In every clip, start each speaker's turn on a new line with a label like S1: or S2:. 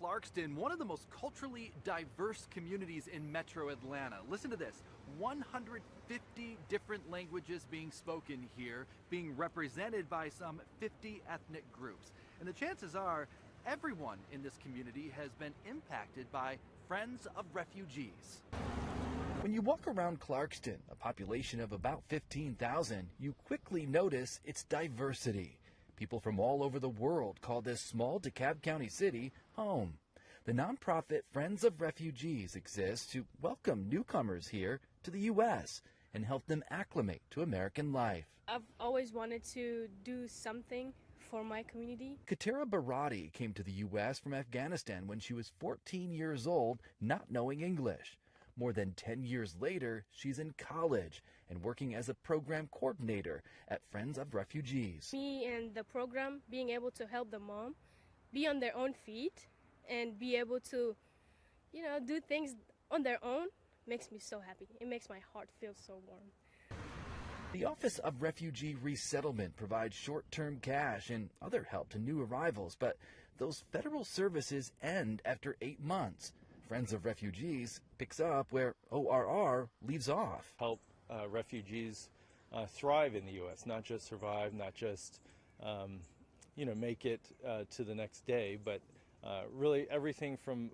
S1: Clarkston, one of the most culturally diverse communities in metro Atlanta. Listen to this, 150 different languages being spoken here, being represented by some 50 ethnic groups. And the chances are everyone in this community has been impacted by Friends of Refugees. When you walk around Clarkston, a population of about 15,000, you quickly notice its diversity. People from all over the world call this small DeKalb County city home. The nonprofit Friends of Refugees exists to welcome newcomers here to the U.S. and help them acclimate to American life.
S2: I've always wanted to do something for my community.
S1: Katera Barati came to the U.S. from Afghanistan when she was 14 years old, not knowing English. More than 10 years later, she's in college and working as a program coordinator at Friends of Refugees.
S2: Me and the program being able to help the mom be on their own feet and be able to, do things on their own makes me so happy. It makes my heart feel so warm.
S1: The Office of Refugee Resettlement provides short-term cash and other help to new arrivals, but those federal services end after 8 months. Friends of Refugees picks up where ORR leaves off.
S3: Help refugees thrive in the U.S., not just survive, not just make it to the next day, but really everything from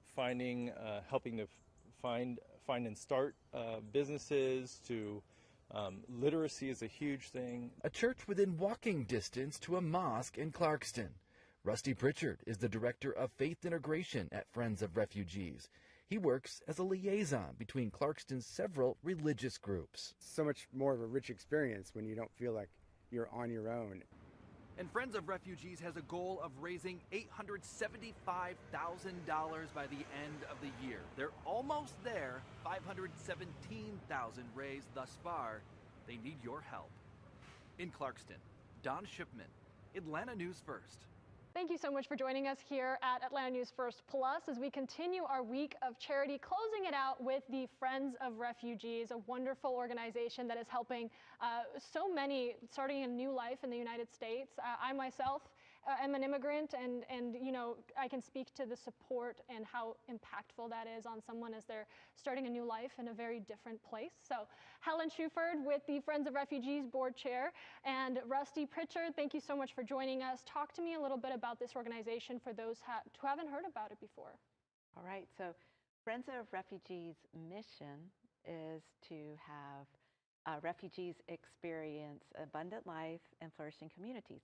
S3: helping to find and start businesses to literacy is a huge thing.
S1: A church within walking distance to a mosque in Clarkston. Rusty Pritchard is the director of faith integration at Friends of Refugees. He works as a liaison between Clarkston's several religious groups.
S4: So much more of a rich experience when you don't feel like you're on your own.
S1: And Friends of Refugees has a goal of raising $875,000 by the end of the year. They're almost there, $517,000 raised thus far. They need your help. In Clarkston, Don Shipman, Atlanta News First.
S5: Thank you so much for joining us here at Atlanta News First Plus as we continue our week of charity, closing it out with the Friends of Refugees, a wonderful organization that is helping so many starting a new life in the United States. I myself am an immigrant, and I can speak to the support and how impactful that is on someone as they're starting a new life in a very different place. So Helen Shuford with the Friends of Refugees Board Chair and Rusty Pritchard, thank you so much for joining us. Talk to me a little bit about this organization for those who haven't heard about it before.
S6: All right, so Friends of Refugees' mission is to have refugees experience abundant life and flourishing communities.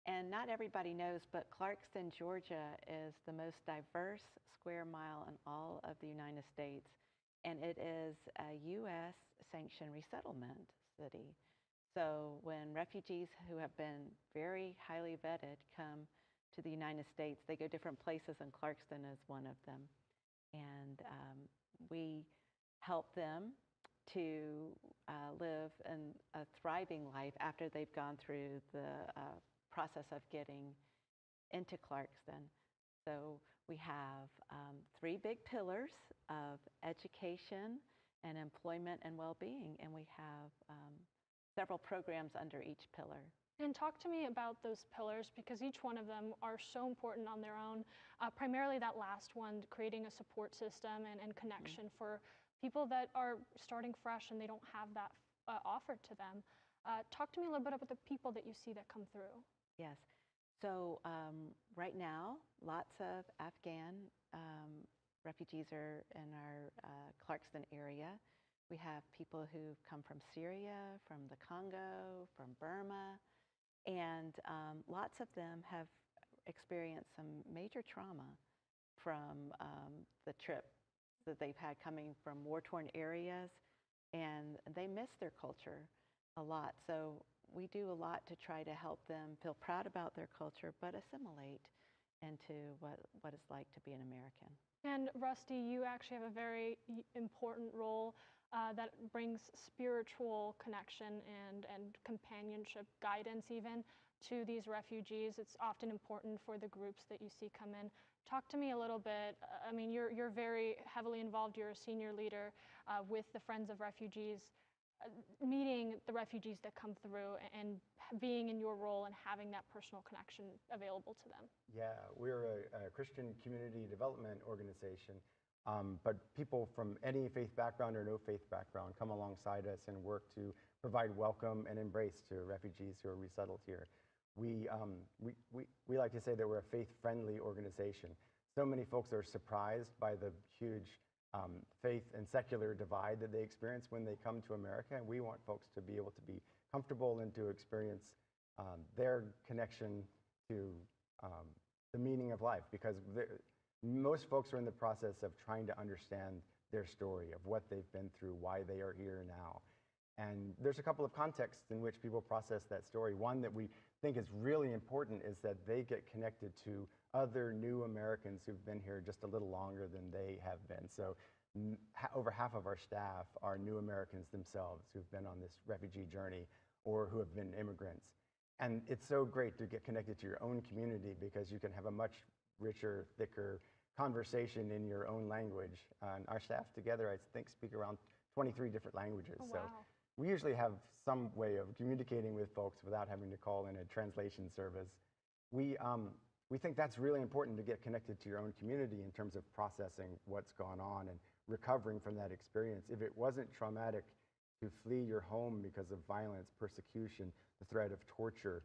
S6: And not everybody knows, but Clarkston, Georgia is the most diverse square mile in all of the United States. And it is a U.S. sanctioned resettlement city. So when refugees who have been very highly vetted come to the United States, they go different places, and Clarkston is one of them. And we help them to live a thriving life after they've gone through the process of getting into Clarkston. So we have 3 big pillars of education and employment and well-being, and we have several programs under each pillar.
S5: And talk to me about those pillars, because each one of them are so important on their own. Primarily that last one, creating a support system and connection for people that are starting fresh and they don't have that offered to them. Talk to me a little bit about the people that you see that come through.
S6: Yes. So right now, lots of Afghan refugees are in our Clarkston area. We have people who've come from Syria, from the Congo, from Burma, and lots of them have experienced some major trauma from the trip that they've had coming from war-torn areas, and they miss their culture a lot. So we do a lot to try to help them feel proud about their culture, but assimilate into what it's like to be an American.
S5: And Rusty, you actually have a very important role that brings spiritual connection and companionship, guidance even, to these refugees. It's often important for the groups that you see come in. Talk to me a little bit. I mean, you're very heavily involved. You're a senior leader with the Friends of Refugees. meeting the refugees that come through and being in your role and having that personal connection available to them?
S4: Yeah, we're a Christian community development organization, but people from any faith background or no faith background come alongside us and work to provide welcome and embrace to refugees who are resettled here. We like to say that we're a faith-friendly organization. So many folks are surprised by the huge faith and secular divide that they experience when they come to America, and we want folks to be able to be comfortable and to experience their connection to the meaning of life, because most folks are in the process of trying to understand their story, of what they've been through, why they are here now. And there's a couple of contexts in which people process that story. One that we think is really important is that they get connected to other new Americans who've been here just a little longer than they have been. So over half of our staff are new Americans themselves who've been on this refugee journey or who have been immigrants. And it's so great to get connected to your own community, because you can have a much richer, thicker conversation in your own language. And our staff together, I think, speak around 23 different languages.
S5: Oh, wow.
S4: So we usually have some way of communicating with folks without having to call in a translation service. We think that's really important, to get connected to your own community in terms of processing what's gone on and recovering from that experience. If it wasn't traumatic to flee your home because of violence, persecution, the threat of torture,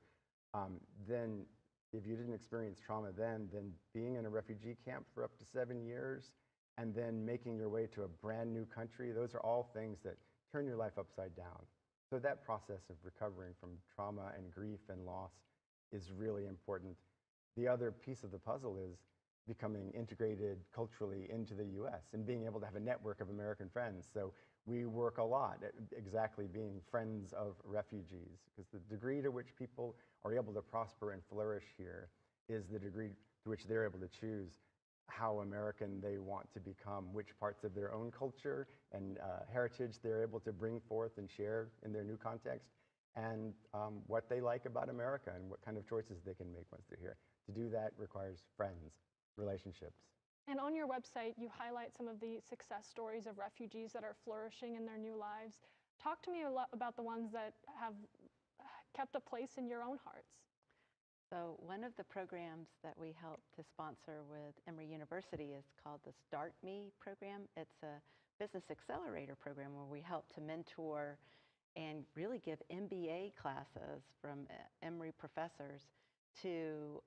S4: then if you didn't experience trauma then being in a refugee camp for up to 7 years and then making your way to a brand new country, those are all things that turn your life upside down. So that process of recovering from trauma and grief and loss is really important. The other piece of the puzzle is becoming integrated culturally into the US and being able to have a network of American friends. So we work a lot at exactly being friends of refugees, because the degree to which people are able to prosper and flourish here is the degree to which they're able to choose how American they want to become, which parts of their own culture and heritage they're able to bring forth and share in their new context, and what they like about America and what kind of choices they can make once they're here. To do that requires friends, relationships.
S5: And on your website, you highlight some of the success stories of refugees that are flourishing in their new lives. Talk to me a lot about the ones that have kept a place in your own hearts.
S6: So one of the programs that we help to sponsor with Emory University is called the Start Me program. It's a business accelerator program where we help to mentor and really give MBA classes from Emory professors to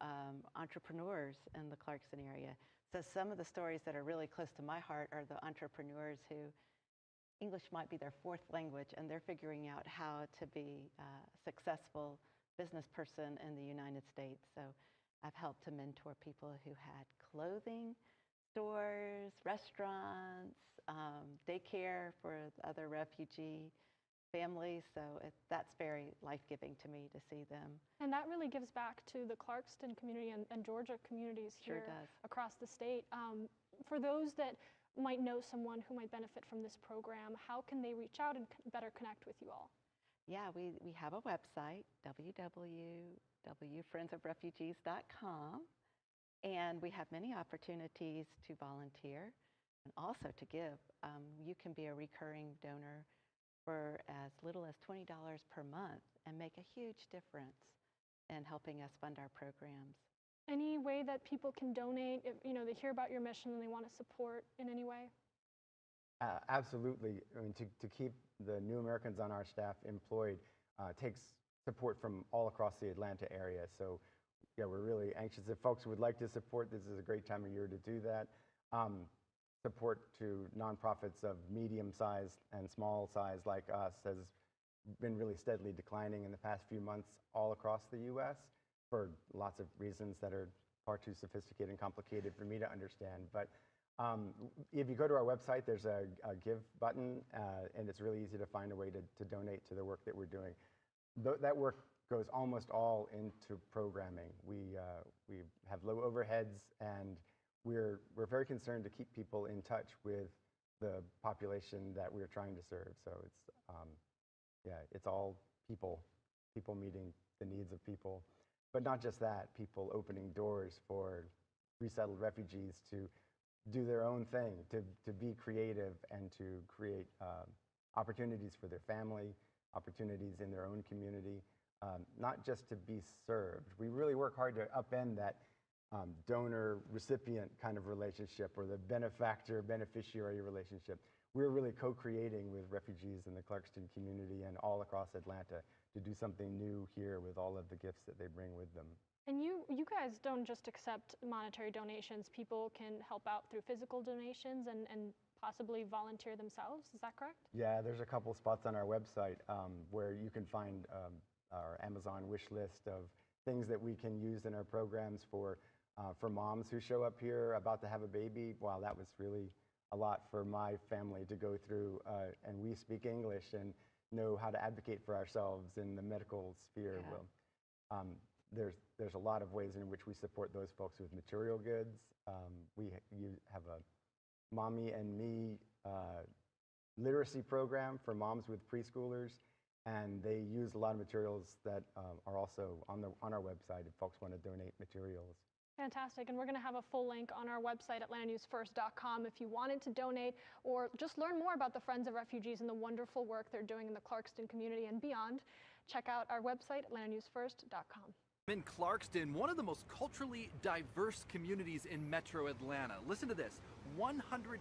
S6: entrepreneurs in the Clarkston area. So some of the stories that are really close to my heart are the entrepreneurs who English might be their fourth language, and they're figuring out how to be a successful business person in the United States. So I've helped to mentor people who had clothing stores, restaurants, daycare for other refugee families. So that's very life-giving to me to see them.
S5: And that really gives back to the Clarkston community and Georgia communities here across the state. For those that might know someone who might benefit from this program, how can they reach out and better connect with you all?
S6: Yeah, we have a website, www.friendsofrefugees.com, and we have many opportunities to volunteer and also to give. You can be a recurring donor for as little as $20 per month and make a huge difference in helping us fund our programs.
S5: Any way that people can donate, if they hear about your mission and they want to support in any way?
S4: Absolutely. I mean, to keep the new Americans on our staff employed takes support from all across the Atlanta area. So yeah, we're really anxious. If folks would like to support, this is a great time of year to do that. Support to nonprofits of medium size and small size like us has been really steadily declining in the past few months all across the US for lots of reasons that are far too sophisticated and complicated for me to understand. But if you go to our website, there's a give button, and it's really easy to find a way to donate to the work that we're doing. That work goes almost all into programming. We have low overheads, and we're very concerned to keep people in touch with the population that we're trying to serve. So it's all people meeting the needs of people. But not just that, people opening doors for resettled refugees to do their own thing, to be creative and to create opportunities for their family, opportunities in their own community, not just to be served. We really work hard to upend that donor-recipient kind of relationship or the benefactor-beneficiary relationship. We're really co-creating with refugees in the Clarkston community and all across Atlanta to do something new here with all of the gifts that they bring with them.
S5: And you guys don't just accept monetary donations. People can help out through physical donations and possibly volunteer themselves. Is that correct?
S4: Yeah, there's a couple spots on our website where you can find our Amazon wish list of things that we can use in our programs for moms who show up here about to have a baby. Wow, that was really a lot for my family to go through. And we speak English and know how to advocate for ourselves in the medical sphere.
S6: Yeah.
S4: Well, there's a lot of ways in which we support those folks with material goods. You have a Mommy and Me literacy program for moms with preschoolers, and they use a lot of materials that are also on our website if folks want to donate materials.
S5: Fantastic, and we're going to have a full link on our website, atlantanewsfirst.com, if you wanted to donate or just learn more about the Friends of Refugees and the wonderful work they're doing in the Clarkston community and beyond. Check out our website, atlantanewsfirst.com.
S1: In Clarkston, one of the most culturally diverse communities in Metro Atlanta. Listen to this, 100